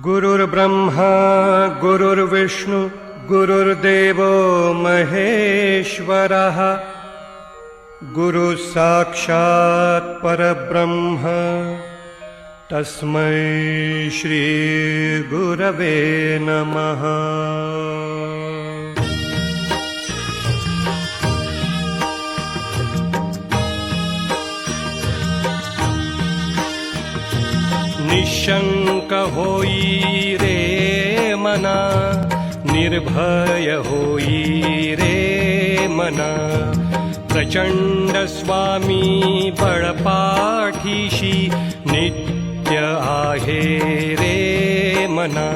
गुरुर्ब्रह्मा गुरुर्विष्णु गुरुर्देवो महेश्वरः गुरुः साक्षात् परब्रह्म तस्मै श्री गुरवे नमः। निशंक होई रे मना, निर्भय होई रे मना, प्रचंड स्वामी बळपाठीशी नित्य आहे रे मना।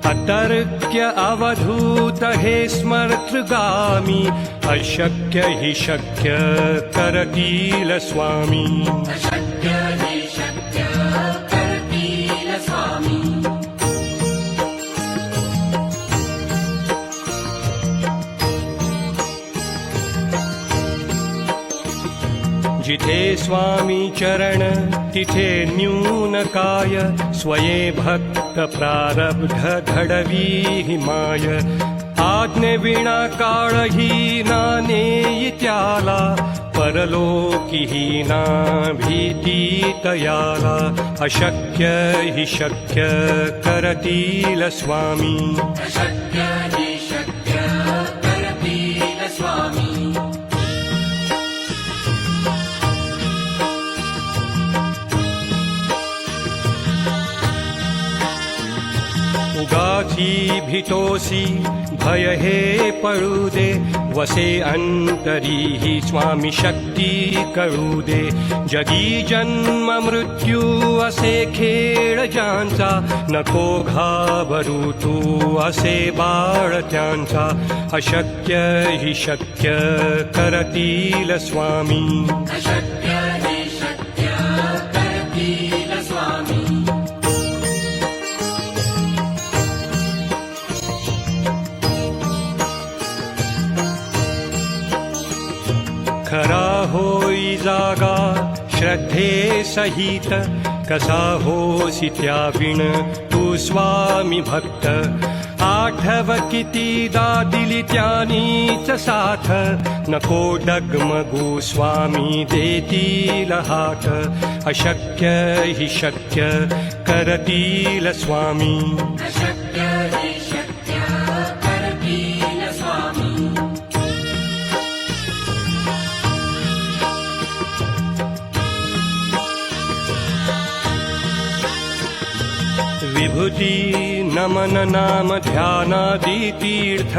अतर्क्य अवधूत हे स्मर्तृगामी, अशक्य हि शक्य करतील स्वामी। जिथे स्वामी चरण तिथे न्यून काय, स्वये भक्त प्रारब्ध घडवी हिमाय। आज्ञे विना काळही ना नेई त्याला, परलोकी ही ना भीती तयाला। अशक्य हि शक्य करतील स्वामी। उगाची भीतोसी भय हे पळू दे, वसे अंतरी ही स्वामी शक्ती कळू दे। जगी जन्म मृत्यू असे खेळ ज्यांचा, नको घाबरू तू असे बाळ त्यांचा। अशक्य हि शक्य करतील स्वामी। खरा होई जागा श्रद्धे सहित, कसा होसी त्याविण तू स्वामी भक्त। आठव कितीदा दिली त्यानीच साथ, नको डगमगू स्वामी देतील हात। अशक्य हि शक्य करतील स्वामी। विभूती नमन नाम ध्यानादि तीर्थ,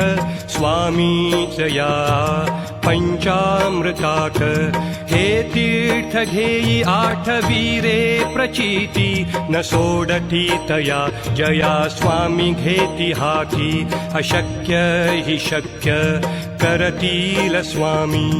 स्वामीच या पंचामृताक। हे तीर्थ घेई आठवी रे प्रचिती, न सोडती तया जया स्वामी घेती हाती। अशक्य हि शक्य करतील स्वामी।